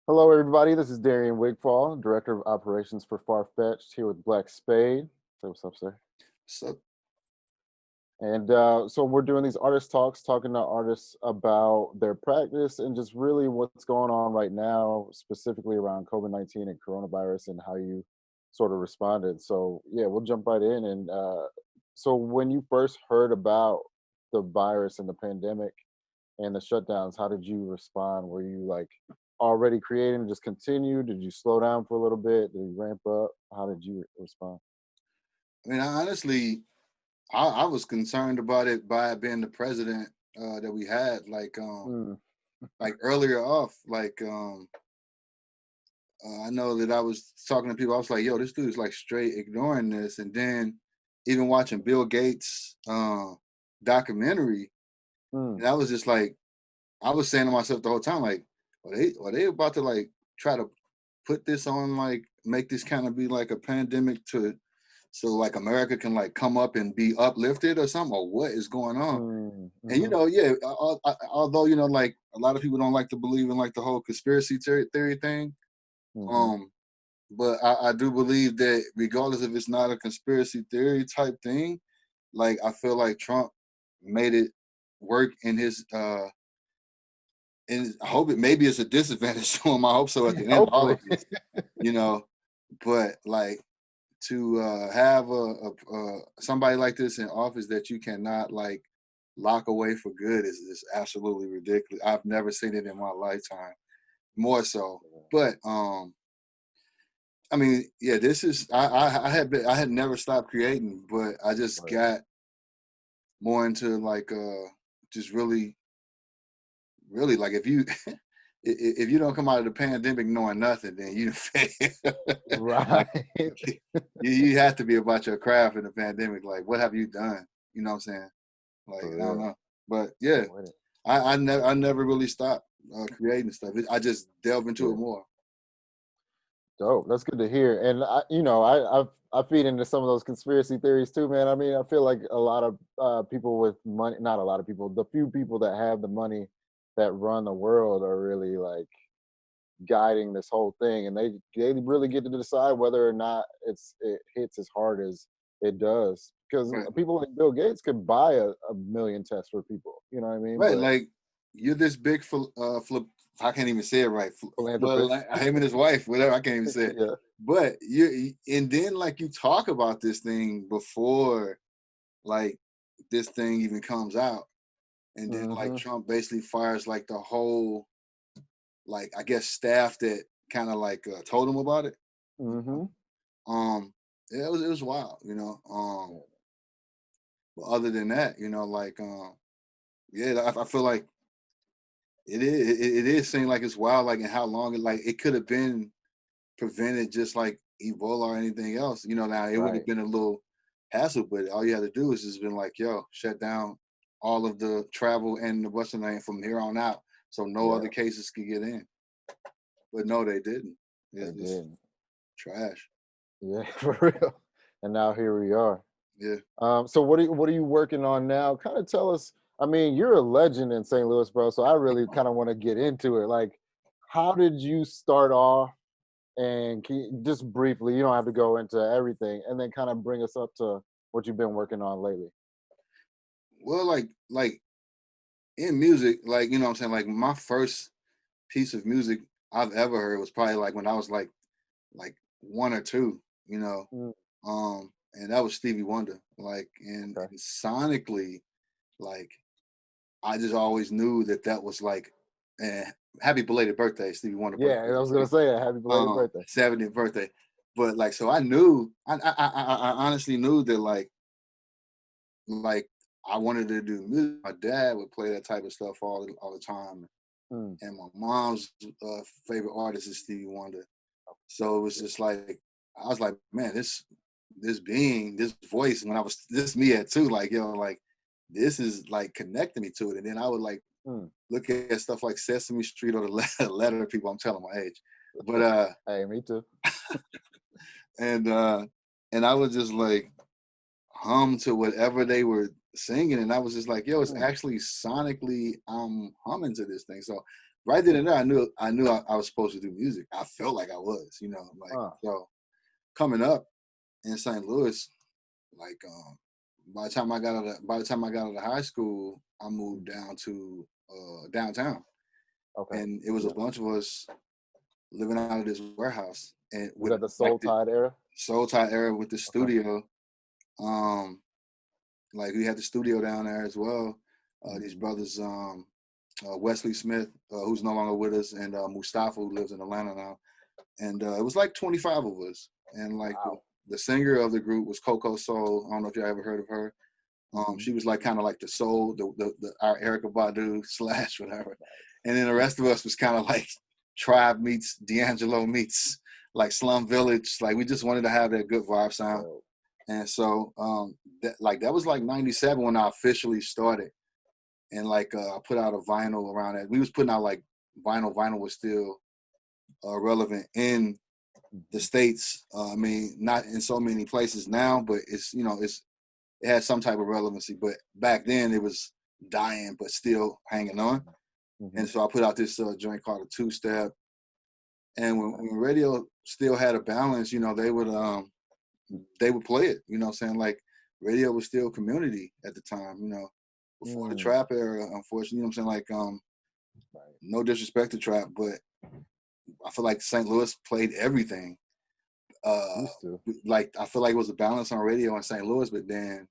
Hello, everybody. This is Darian Wigfall, Director of Operations for FarFetched, here with Blvck Spvde. Say what's up, sir. So And so we're doing these artist talks, talking to artists about their practice and just really what's going on right now, specifically around COVID-19 and coronavirus and how you sort of responded. So yeah, we'll jump right in. And so when you first heard about the virus and the pandemic and the shutdowns, how did you respond? Were you like already creating, just continue? Did you slow down for a little bit? Did you ramp up? How did you respond? I mean, honestly, I was concerned about it by being the president that we had. Mm, Like earlier off, I know that I was talking to people. I was like, "Yo, this dude's like straight ignoring this." And then even watching Bill Gates documentary, mm, and I was just like, I was saying to myself the whole time, like, are they about to like try to put this on, like make this kind of be like a pandemic to so like America can like come up and be uplifted or something, or what is going on? mm, And mhm, yeah, although like a lot of people don't like to believe in like the whole conspiracy theory thing, mhm. um, but I do believe that regardless if it's not a conspiracy theory type thing, like I feel like Trump made it work in his and I hope it maybe it's a disadvantage to him. I hope so at the end of all Hopefully. of this, you know. But like to have somebody like this in office that you cannot like lock away for good is absolutely ridiculous. I've never seen it in my lifetime. More so, but I mean, yeah, this is I had never stopped creating, but I just Right. got more into like just really like if you if you don't come out of the pandemic knowing nothing, then you fail. Right. Like you have to be about your craft in the pandemic. Like, what have you done? You know what I'm saying? Like, For I don't real. know. But yeah, I'm with it. I never really stopped creating stuff. I just delve into it Yeah. more. Dope. That's good to hear. And I feed into some of those conspiracy theories too, man. I mean, I feel like a lot of people with money, not a lot of people, the few people that have the money that run the world are really like guiding this whole thing, and they really get to decide whether or not it hits as hard as it does. Because Right. people like Bill Gates could buy a million tests for people, you know what I mean? Right. But Like you're this big flip. I can't even say it right. philanthropist, Him and his wife, whatever. I can't even say it. yeah, But and then like you talk about this thing before like this thing even comes out. And then like hmm Trump basically fires like the whole like I guess staff that kind of like told him about it. You know? hmm Yeah, it was wild, you know. But other than that, like yeah, I feel like it is seeming like it's wild, like and how long it could have been prevented just like Ebola or anything else. Now it would have right, been a little hassle, but all you had to do is just been like, yo, shut down all of the travel and the Western lane from here on out, so no yeah, other cases could get in. But no, they didn't. they It's did, trash. yeah, for real. And now here we are. Yeah. So what are you working on now? Kind of tell us. I mean, you're a legend in St. Louis, bro. So I really kind of want to get into it. Like, how did you start off? And just briefly, you don't have to go into everything, and then kind of bring us up to what you've been working on lately. Well, like in music, like what I'm saying, like my first piece of music I've ever heard was probably like when I was like one or two, Mm, and that was Stevie Wonder. Like okay. and sonically, like I just always knew that was like, eh, happy belated birthday, Stevie Wonder Yeah, birthday I was this gonna week, say that. Happy belated birthday. 70th birthday. But like, so I knew, I honestly knew that like I wanted to do music. My dad would play that type of stuff all the time, Mm, and my mom's favorite artist is Stevie Wonder. So it was yeah, just like I was like, man, this voice, when I was this me at two, like like this is like connecting me to it. And then I would like mm. look at stuff like Sesame Street or the letter people. I'm telling my age, but Hey, me too. and and I would just like hum to whatever they were singing, and I was just like, yo, it's Mm, actually sonically I'm humming to this thing. So right then and there, I was supposed to do music. I felt like I was, like so coming up in St. Louis, like by the time I got out of high school, I moved down to downtown, Okay. and it was a Yeah. bunch of us living out of this warehouse, and Was with that the like Soul the Tide era? Soul Tide era with the Okay. studio. Like we had the studio down there as well. These Mhm. brothers, Wesley Smith, who's no longer with us, and Mustafa, who lives in Atlanta now. And it was like 25 of us. And like Wow. the singer of the group was Coco Soul. I don't know if y'all ever heard of her. Mhm. She was like kind of like the soul, our Erica Badu / whatever. And then the rest of us was kind of like Tribe meets D'Angelo meets like Slum Village. Like we just wanted to have that good vibe sound. Dope. And so that was like 97 when I officially started. And like I put out a vinyl around that. We was putting out like vinyl. Vinyl was still relevant in the Mhm. States. I mean, not in so many places now, but it had some type of relevancy. But back then it was dying, but still hanging on. And Mhm. so I put out this joint called a Two Step. And Okay. when radio still had a balance, they would play it. You know what I'm saying? Like radio was still community at the time, before the Mm. trap era, unfortunately. You know what I'm saying? Like Right. no disrespect to trap, but I feel like St. Louis played everything. Uh Used to. like I feel like it was a balance on radio in St. Louis, but then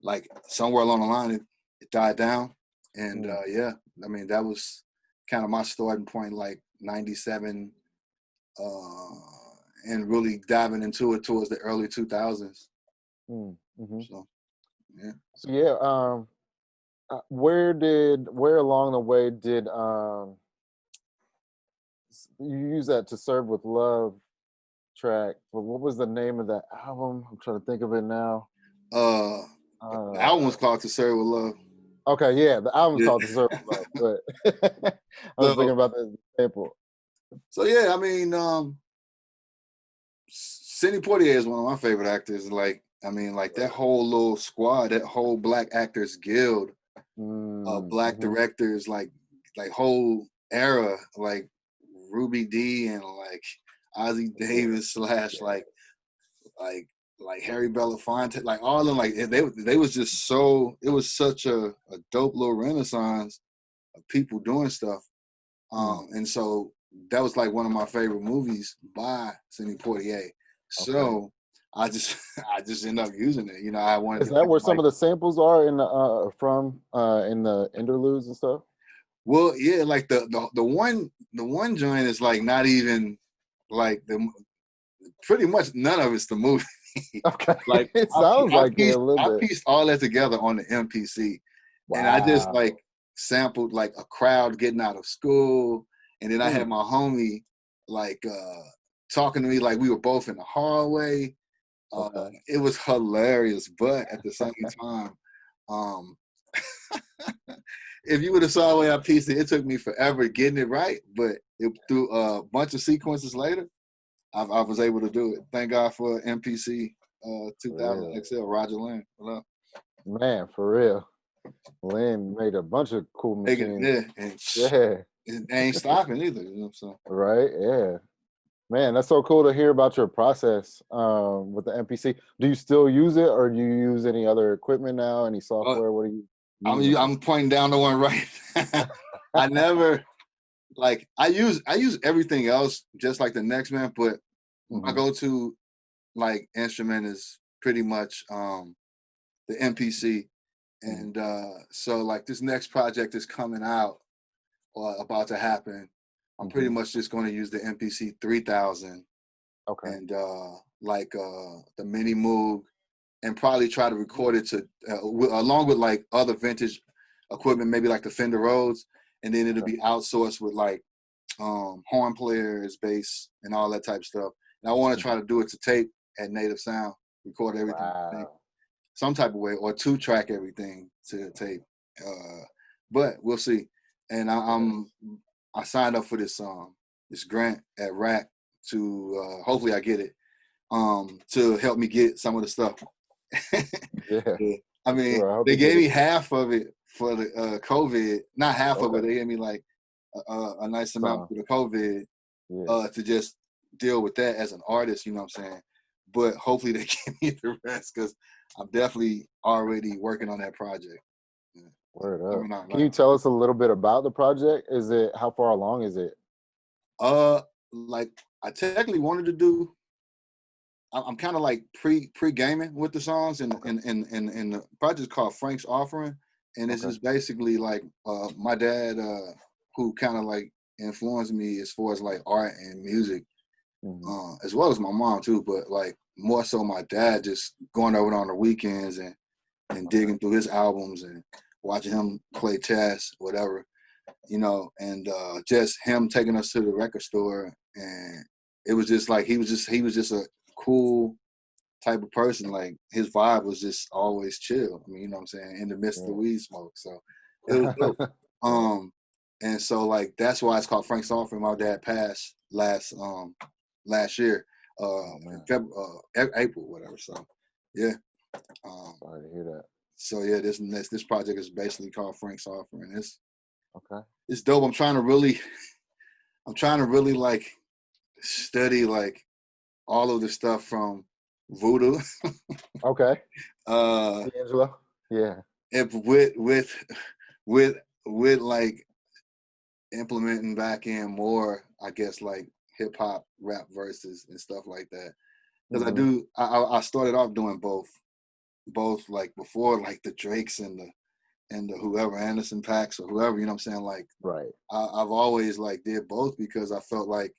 like somewhere along the line it died down. And Mm. yeah, I mean that was kind of my starting point, like 97, and really diving into it towards the early 2000s. Mm. Mhm. So yeah. So yeah, where along the way did you use that To Serve with Love track? But what was the name of that album? I'm trying to think of it now. Uh, the album was Uh, called "To Serve with Love." okay, yeah, the album's Yeah. called To Serve with Love, but I was thinking so, about the sample. so yeah, I mean, Sidney Poitier is one of my favorite actors. Like, I mean, like that Right. whole little squad, that whole Black Actors Guild, Mm, Black mhm. directors, like whole era, like Ruby D and like Ozzie Yeah, Davis / yeah. like like Harry Belafonte, like all of them, like they was just so, it was such a dope little renaissance of people doing stuff. Mm, And so that was like one of my favorite movies by Sidney Poitier. okay. So I just I just ended up using it. I wanted Is to that kind where of some like, of the samples are in the from in the interludes and stuff? well, yeah, like the one joint is like not even like the pretty much none of it's the movie. Okay, Like it sounds like it a little I bit. pieced all that together on the MPC, and I just like Wow. sampled like a crowd getting out of school, and then I had Mm, my homie like talking to me like we were both in the hallway. okay. It was hilarious, but at the same time, um, if you would have saw the way I pieced it, it took me forever getting it right. But through a bunch of sequences later, I was able to do it. Thank God for MPC For 2000 real. XL, Roger Lynn. What up? Man, for real. Lynn made a bunch of cool Take it machines. there, and Yeah. it ain't stopping either. So Right. Yeah. Man, that's so cool to hear about your process with the MPC. Do you still use it, or do you use any other equipment now? Any uh, software? What are you using it for? I'm pointing down the one right. I never like I use everything else just like the next man, but my Hmm. go-to like instrument is pretty much the MPC. Hmm. And so like this next project is coming out or about to happen. I'm pretty Hmm. much just going to use the MPC 3000 Okay. and like the Mini Moog, and probably try to record it to along with like other vintage equipment, maybe like the Fender Rhodes, and then it'll Okay. be outsourced with like horn players, bass, and all that type of stuff. And I want to try Mhm. to do it to tape at Native Sound, record everything to tape Wow. some type of way, or 2-track everything to tape. But we'll see. And Yeah. I signed up for this grant at RAC to hopefully I get it to help me get some of the stuff. Yeah. Yeah. I For mean, sure. I hope they you get gave it. me half of it for the COVID. Not half of it. Okay. They gave me like a nice amount So, for the COVID yeah. to just deal with that as an artist. You know what I'm saying? But hopefully they give me the rest because I'm definitely already working on that project. Yeah. Word up. Coming out Can you like tell us a little bit about the project? Is it how far along is it? uh like I technically wanted to do. I'm kind of like pre gaming with the songs, and the project called Frank's Offering, and it's Okay. just basically like my dad who kind of like influenced me as far as like art and music, Hmm. as well as my mom too, but like more so my dad just going over on the weekends and Okay. digging through his albums and watching him play chess, whatever, and just him taking us to the record store, and it was just like he was just a cool type of person. Like his vibe was just always chill. I mean, you know what I'm saying, in the midst of the Yeah. weed smoke. So it was dope. Yeah. And so like that's why it's called Frank's Offering. My dad passed last year, Oh in man. April, whatever. So yeah. Um, Sorry to hear that. so yeah, this project is basically called Frank's Offering. Okay. It's dope. I'm trying to really like study like all of the stuff from voodoo. Okay. uh D'Angelo. Yeah. if with like implementing back in more, I guess, like hip hop rap verses and stuff like that. Because Hmm. I started off doing both like before, like the Drakes and the whoever Anderson Packs or whoever, you know what I'm saying? Like Right. I've always like did both because I felt like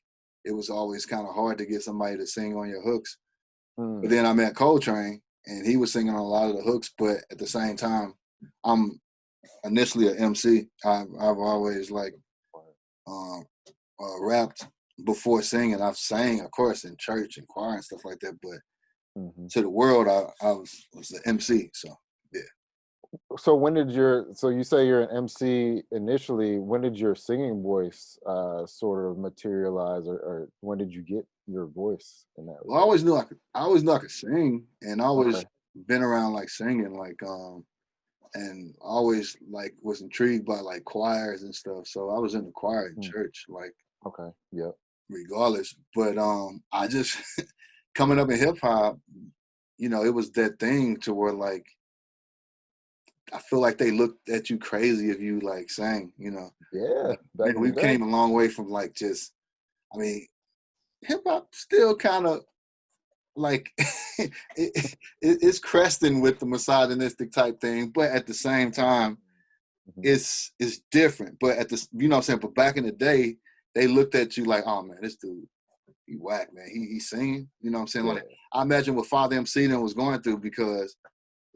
it was always kind of hard to get somebody to sing on your hooks. But Mm. then I met Coltrane and he was singing on a lot of the hooks, but at the same time, I'm initially an MC. I've always like um, rapped before singing. I've sang, of course, in church and choir and stuff like that. But Hmm. to the world, I was the MC. So yeah. So when did so you say you're an MC initially, when did your singing voice sort of materialize, or when did you get your voice in that Well, I regard? always knew I could. I always knew I could sing, and I always Okay. been around like singing, like and always like was intrigued by like choirs and stuff. So I was in the choir in Mm. church, like Okay. Yep. regardless. But I just coming up in hip hop, it was that thing to where like I feel like they looked at you crazy if you like sang. Yeah. But Back man, in the we've day. came a long way from like just. I mean, hip hop still kind of like it's cresting with the misogynistic type thing, but at the same time, Hmm. it's different. But what I'm saying. But back in the day, they looked at you like, oh man, this dude, he whack, man. He singing. You know what I'm saying? Like Yeah. I imagine what Father MC then was going through because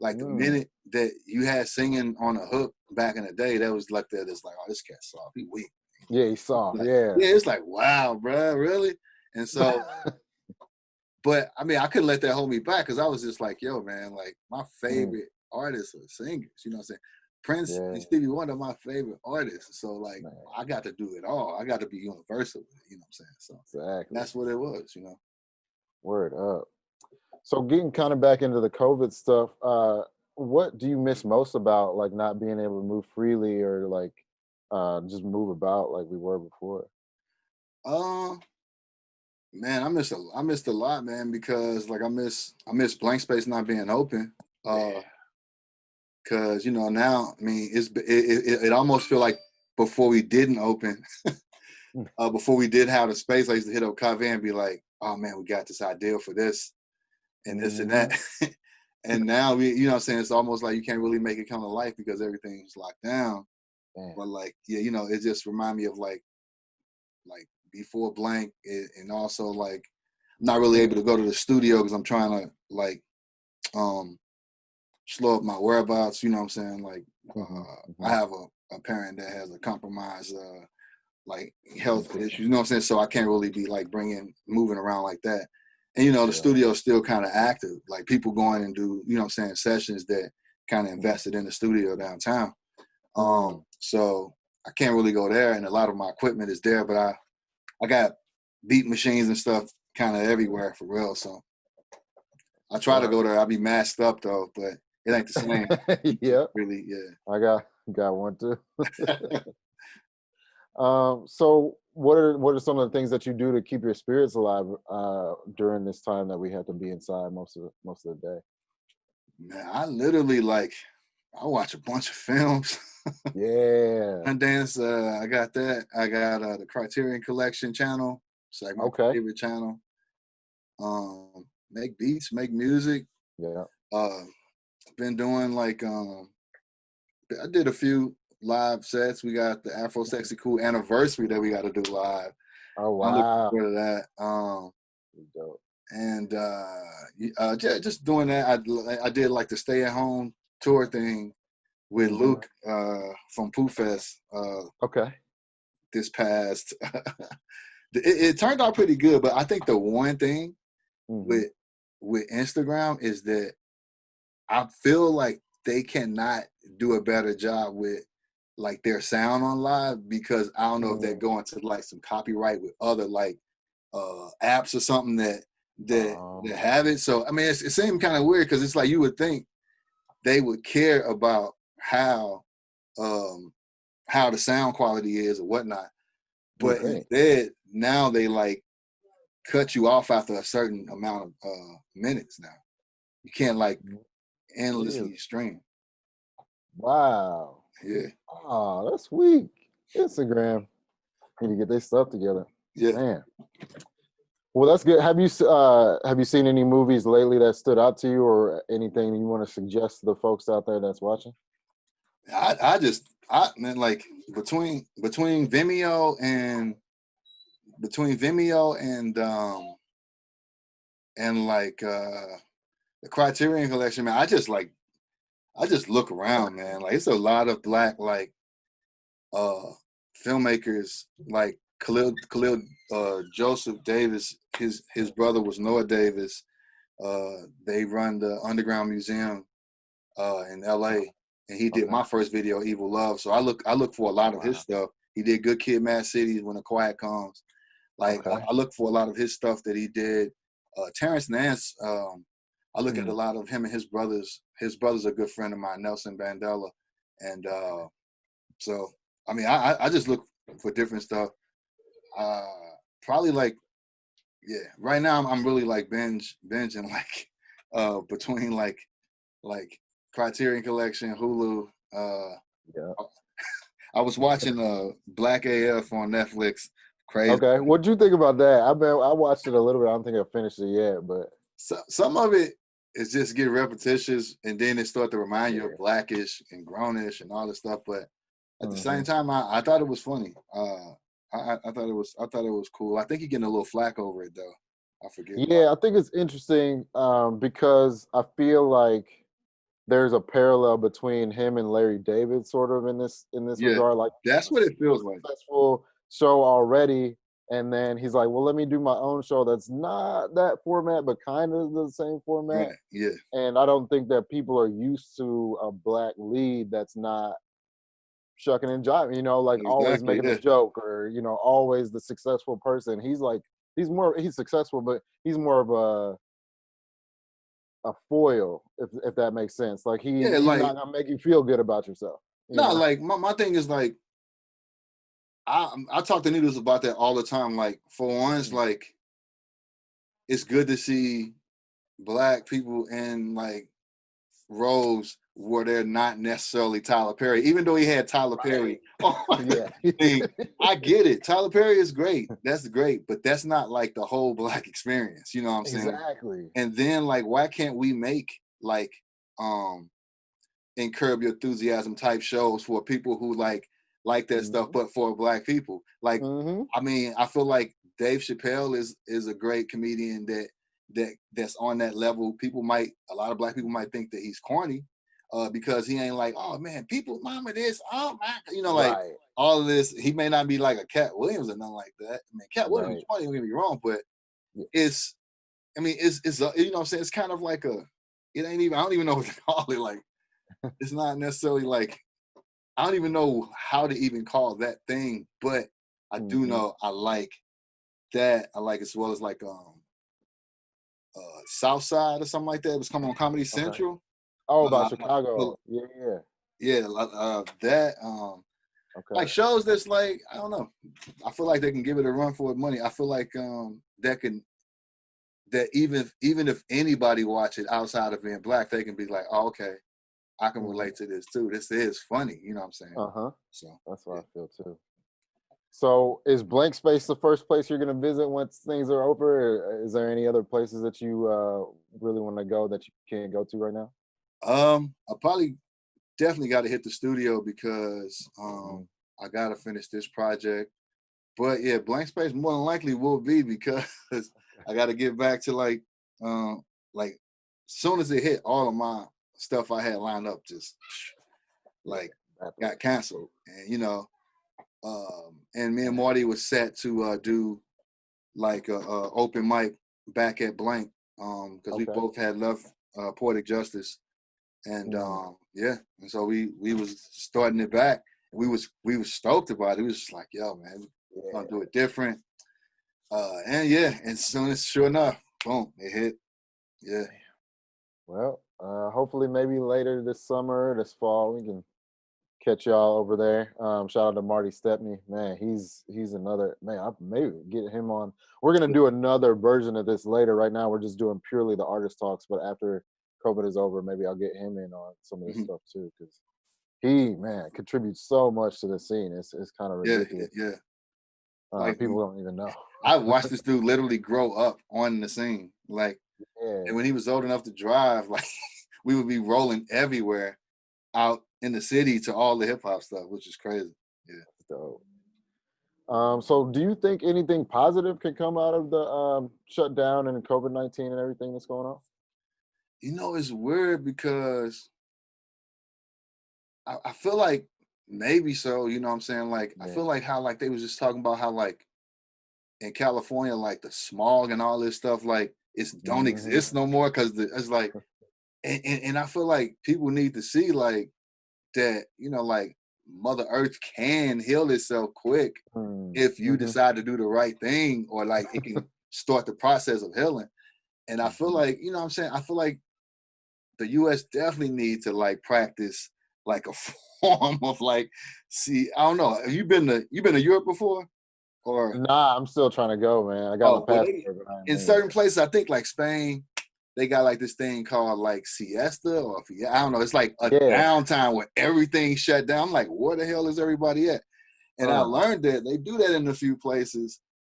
like the Mm. minute that you had singing on a hook back in the day, that was like that. It's like, oh, this cat's soft. He weak. Yeah. He saw. Like, Yeah. yeah, it's like, wow, bro, really? And so, but I mean, I couldn't let that hold me back because I was just like, yo, man, like my Mm. favorite artists are singers. You know what I'm saying? Prince Yeah. and Stevie Wonder are my favorite artists. So like, Man. I got to do it all. I got to be universal. You know what I'm saying? So Exactly. that's what it was. Word up. So getting kind of back into the COVID stuff, what do you miss most about like not being able to move freely or like just move about like we were before? Uh, Man, I missed a lot, man, because like I miss blank space not being open. Yeah. Cause now, I mean, it almost feel like before we didn't open, before we did have the space, I used to hit up Kaveh and be like, "Oh man, we got this idea for this and this and that." Hmm. And now what I'm saying, it's almost like you can't really make it come to life because everything's locked down. Man. But like, yeah, it just remind me of like before blank, and also like I'm not really able to go to the studio because I'm trying to like um slow up my whereabouts. You know what I'm saying? Like Hmm. I Hmm. have a parent that has a compromised like health issues. Condition. You know what I'm saying? So I can't really be like moving around like that. And the Yeah. studio is still kind of active. Like people going and do what I'm saying, sessions that kind of Hmm. invested in the studio downtown. Mm. So I can't really go there, and a lot of my equipment is there, but I got beat machines and stuff kind of Yeah. everywhere for real. So I What's try to up? go there. I'll be masked up though, but it ain't the same. Yep. Really, I got one too. yeah. So what are some of the things that you do to keep your spirits alive during this time that we have to be inside most of the day? Man, I literally like I watch a bunch of films. Yeah. Sundance, I got that. I got the Criterion Collection channel. It's like my Okay. favorite channel. Make beats, make music. Yeah. Uh, been doing like I did a few live sets. We got the Afro Sexy Cool anniversary that we got to do live. Oh I'm looking wow. forward to that. Dope. And just doing that. I did like the stay at home tour thing with Hmm. Luke from Pooh Fest Okay. this past. It turned out pretty good, but I think the one thing Hmm. with Instagram is that I feel like they cannot do a better job with like their sound on live, because I don't know if they're Mm. going to like some copyright with other like apps or something that Um, have it. So I mean, it seems kind of weird, because it's like you would think they would care about um how the sound quality is or whatnot, you would but think. instead now they like cut you off after a certain amount of minutes. Now you can't like Really? endlessly stream. Wow. Yeah, Oh, that's weak. Instagram need to get their stuff together. yeah. Man. Well, that's good. Have you seen any movies lately that stood out to you, or anything you want to suggest to the folks out there that's watching? I man, like between Vimeo and like the Criterion Collection, man, I just look around, man. Like it's a lot of black like uh filmmakers, like Khalil Joseph Davis. His brother was Noah Davis. They run the Underground Museum in LA, and he did Okay. my first video, Evil Love. So I look for a Oh lot of his wow. stuff. He did Good Kid, Mad City, When the Quiet Comes. Like Okay. I look for a lot of his stuff that he did. Terrence Nance, I look at a Mm. lot of him and his brothers. His brother's a good friend of mine, Nelson Bandela, and so I mean I just look for different stuff. Uh, Probably like yeah. Right now I'm really like binging like between like Criterion Collection, Hulu. Yeah. I was watching Black AF on Netflix. Crazy. Okay. What'd you think about that? I watched it a little bit. I don't think I finished it yet, but So, some of it is just get repetitious, and then it start to remind you of yeah. Blackish and Grownish and all this stuff. But at the same Hmm. time, I thought it was funny. I thought it was cool. I think you're getting a little flack over it though. I forget why. Yeah, I think it's interesting because I feel like there's a parallel between him and Larry David, sort of in this Yeah, regard. Like, that's what it feels like. successful show already, and then he's like, "Well, let me do my own show that's not that format, but kind of the same format." Right. Yeah. And I don't think that people are used to a black lead that's not shucking and jiving, like always Exactly. making a Yeah. joke, or always the successful person. He's successful, but he's more of a foil, if that makes sense. Like Yeah. he's Like not gonna make you feel good about yourself, you no. know. Like my thing is like I talk to needles about that all the time. Like for once, Mm. like it's good to see black people in like roles where they're not necessarily Tyler Perry, even though he had Tyler Right. Perry on the Yeah. thing. I get it. Tyler Perry is great. That's great, but that's not like the whole black experience. You know what I'm saying? Exactly. And then like, why can't we make like um and Curb Your Enthusiasm type shows for people who like that stuff, Hmm. but for black people? Like, Hmm. I mean, I feel like Dave Chappelle is a great comedian that's on that level. A lot of black people might think that he's corny, because he ain't like, oh man, people, mama this, oh my, like Right. all of this. He may not be like a Cat Williams or nothing like that. I mean, Cat Williams is Right. funny, don't get me wrong, but Yeah. it's, I mean, it's you know what I'm saying? It's kind of like it ain't even, I don't even know what to call it. Like, it's not necessarily like, I don't even know how to even call that thing, but I do Hmm. know I like that. I like, as well as like South Side or something like that. It was coming on Comedy Okay. Central. Oh, about Uh, Chicago. well, Yeah. Yeah. yeah, that. Okay. like shows that's like, I don't know. I feel like they can give it a run for its money. I feel like that even if anybody watch it outside of being black, they can be like, oh, okay, I can Hmm. relate to this too. This is funny, you know what I'm saying? Uh-huh. So That's what yeah. I feel too. So is Blank Space the first place you're gonna visit once things are over? Or is there any other places that you really want to go that you can't go to right now? I probably definitely got to hit the studio because Mhm. I got to finish this project. But yeah, Blank Space more than likely will be because I got to get back to like soon as it hit, all of my stuff I had lined up just Yeah, like got canceled, evaporate. and and me and Marty was set to do like a open mic back at Blank because we Okay. both had left Poetic Justice, and Mhm. yeah, and so we was starting it back. We was stoked about it. We was just like, yo, man, we're gonna do Yeah. it different. And yeah, and soon as sure enough, boom, it hit. Yeah. Well, hopefully maybe later this summer, this fall, we can catch y'all over there. Shout out to Marty Stepney. Man, he's another man. I maybe get him on. We're gonna do another version of this later. Right now, we're just doing purely the artist talks. But after COVID is over, maybe I'll get him in on some of this Mhm. stuff too, because he man contributes so much to the scene. It's kind of Yeah, ridiculous. yeah. Like People don't even know. I watched this dude literally grow up on the scene. Like, Yeah, and when he was old enough to drive, like we would be rolling everywhere out in the city to all the hip hop stuff, which is crazy. Yeah. so so do you think anything positive can come out of the shutdown and COVID-19 and everything that's going on? It's weird because I feel like maybe so, you know what I'm saying? Like I Yeah. feel like how like they was just talking about how like in California, like the smog and all this stuff, like it's don't Hmm. exist no more because it's like and I feel like people need to see like that, like Mother Earth can heal itself quick if you Mm-hmm. decide to do the right thing, or like it can start the process of healing. And I feel Hmm. like, what I'm saying, I feel like the US definitely need to like practice like a form of like, see, I don't know. Have you been to Europe before? Or Nah, I'm still trying to go, man. I got my oh well they passport, but I ain't in been yet. certain places, I think like Spain, they got like this thing called like siesta I don't know. It's like a Yeah. downtime where everything shut down. I'm like, where the hell is everybody at? And I Uh. learned that they do that in a few places,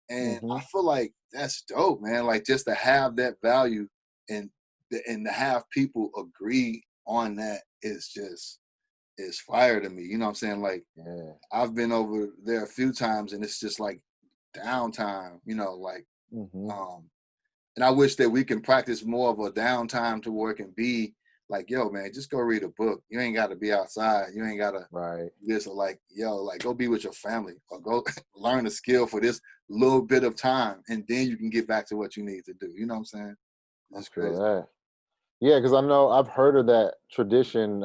and I Hmm. feel like that's dope, man. Like just to have that value and and to have people agree on that is fire to me. You know what I'm saying? Like Yeah. I've been over there a few times, and it's just like downtime. Like Hmm. um, and I wish that we can practice more of a downtime to work and be like, yo, man, just go read a book. You ain't got to be outside. You ain't got to Right. this or like, yo, like go be with your family or go learn a skill for this little bit of time, and then you can get back to what you need to do. You know what I'm saying? I That's feel crazy. that. Yeah, because I know I've heard of that tradition.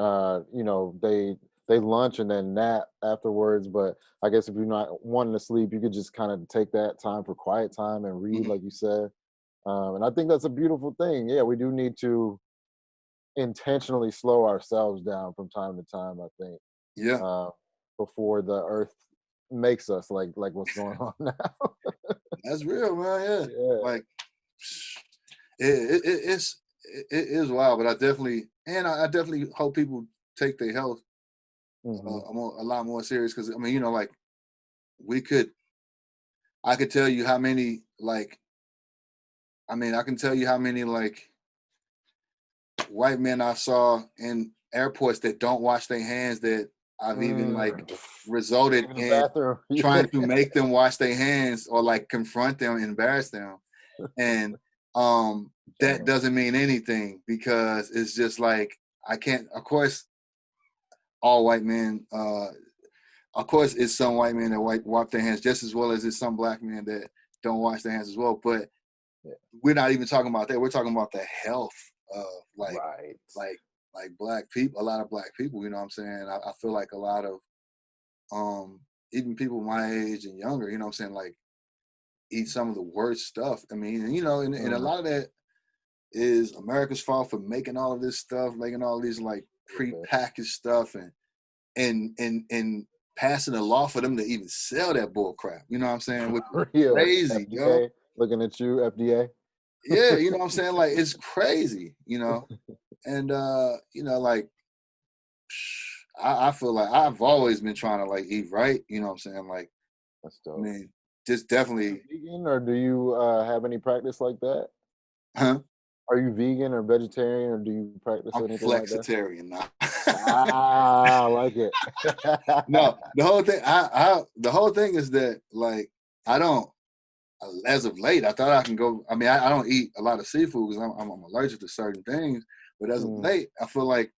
They lunch and then nap afterwards. But I guess if you're not wanting to sleep, you could just kind of take that time for quiet time and read, Mhm. like you said. And I think that's a beautiful thing. Yeah, we do need to intentionally slow ourselves down from time to time. I think Yeah, uh, before the Earth makes us like what's going on now. that's real, man. Yeah, Yeah. like it is wild, but I definitely hope people take their health Hmm. a lot more serious because I mean, like we could, I could tell you how many like, I mean, I can tell you how many like white men I saw in airports that don't wash their hands that I've even like Mm. resulted In the in bathroom. trying to Yeah. make them wash their hands or like confront them, embarrass them. And that Damn. doesn't mean anything because it's just like I can't, of course, all white men, of course, it's some white men that wipe their hands just as well as it's some black men that don't wash their hands as well. But Yeah. we're not even talking about that. We're talking about the health of Right. like like black people, a lot of black people, you know what I'm saying? I feel like a lot of um even people my age and younger, you know what I'm saying, like eat some of the worst stuff. I mean, and a Mm. lot of that is America's fault for making all of this stuff, making all these like Yeah. pre-packaged stuff and passing a law for them to even sell that bull crap. You know what I'm saying? Which is For real. crazy, yo. FDA looking at you, FDA. Yeah, you know what I'm saying? Like it's crazy, you know. And you know, like I feel like I've always been trying to like eat right. You know what I'm saying? Like, That's I dope. mean, just Are you definitely, vegan, or do you have any practice like that? huh? Are you vegan or vegetarian, or do you practice I'm anything like that? flexitarian now. Ah, I like it. No, the whole thing is that like I don't as of late, I thought I can go. I mean, I don't eat a lot of seafood because I'm allergic to certain things. But as of Mm, late, I feel like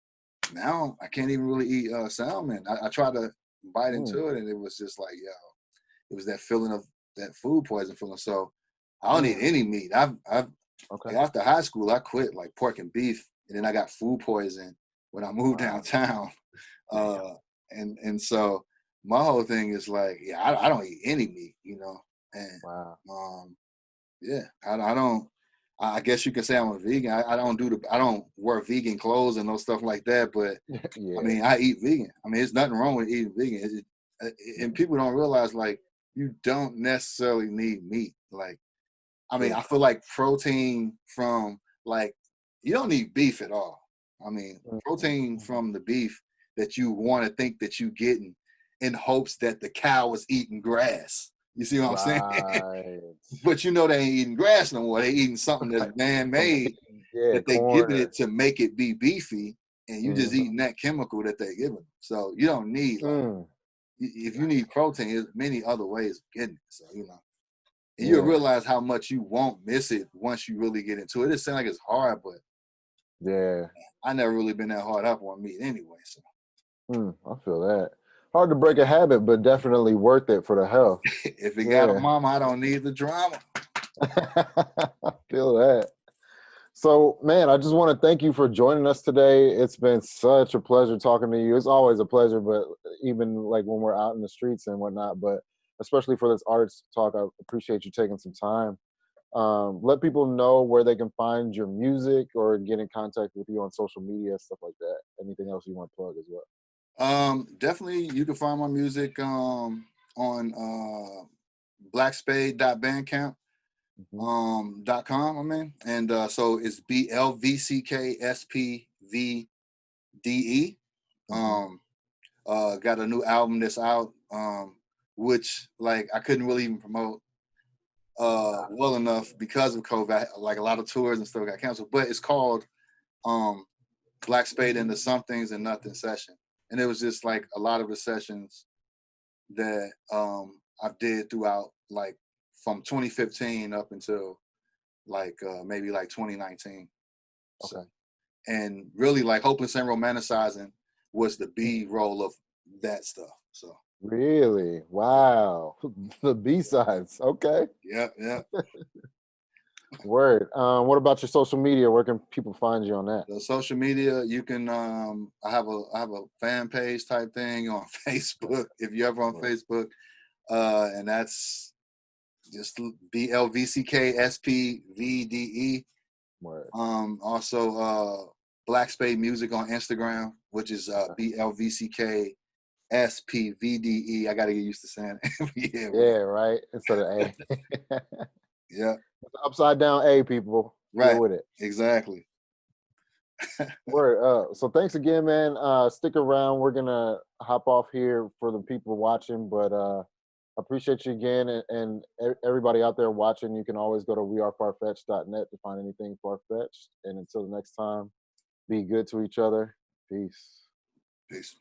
now I can't even really eat salmon. I tried to bite mm, into it, and it was just like, yo, it was that feeling of that food poison feeling. So I don't eat mm. any meat. I've Okay. after high school, I quit like pork and beef, and then I got food poison when I moved Wow. downtown. Damn. Uh, and so my whole thing is like, yeah, I don't eat any meat, you know, and Wow. um, yeah, I don't. I guess you can say I'm a vegan. I don't wear vegan clothes and no stuff like that. But I Yeah. mean, I eat vegan. I mean, there's nothing wrong with eating vegan. And Mm, people don't realize like you don't necessarily need meat. Like, I mean, true. I feel like protein from like you don't need beef at all. I mean, Mhm, protein mhm. from the beef that you want to think that you getting in hopes that the cow is eating grass. You see what I'm saying? Right. But you know they ain't eating grass no more. They eating something that's Right. Some man-made pig, yeah, that they corn giving or it to make it be beefy, and you just mhm. eating that chemical that they giving. So you don't need like Mm, if you that's need protein, there's many other ways of getting it. So you know, and you'll yeah, realize how much you won't miss it once you really get into it. It sounds like it's hard, but yeah. I never really been that hard up on meat anyway. So I feel that. Hard to break a habit, but definitely worth it for the health. if it got a Yeah. mama, I don't need the drama. I feel that. So, man, I just want to thank you for joining us today. It's been such a pleasure talking to you. It's always a pleasure, but even like when we're out in the streets and whatnot, but especially for this arts talk, I appreciate you taking some time. Let people know where they can find your music or get in contact with you on social media, stuff like that. Anything else you want to plug as well? Definitely you can find my music on blackspade.bandcamp Hmm. .com. I mean, and so it's BLVCK SPVDE. Hmm. Um, got a new album that's out, which like I couldn't really even promote well enough because of COVID. Like a lot of tours and stuff got canceled, but it's called um Black Spade into Somethings and Nothing session, and it was just like a lot of the sessions that I did throughout like from 2015 up until like maybe like 2019. So Okay. and really like hopeless and romanticizing was the B roll of that stuff. So Really? yeah, Wow. The B sides. Okay. yeah, yeah. Word. What about your social media? Where can people find you on that? The social media you can I have a fan page type thing on Facebook if you're ever on Word. Facebook, and that's just BLVCKSPVDE. Word. Also, Black Spade Music on Instagram, which is Okay. BLVCKSPVDE. I got to get used to saying it. Yeah, man. Yeah, right. Instead of A. Yeah, It's upside down A, people. Deal right. with it. Exactly. Word. So thanks again, man. Stick around. We're gonna hop off here for the people watching, but appreciate you again, and everybody out there watching. You can always go to wearefarfetched.net to find anything far-fetched. And until the next time, be good to each other. Peace. Peace.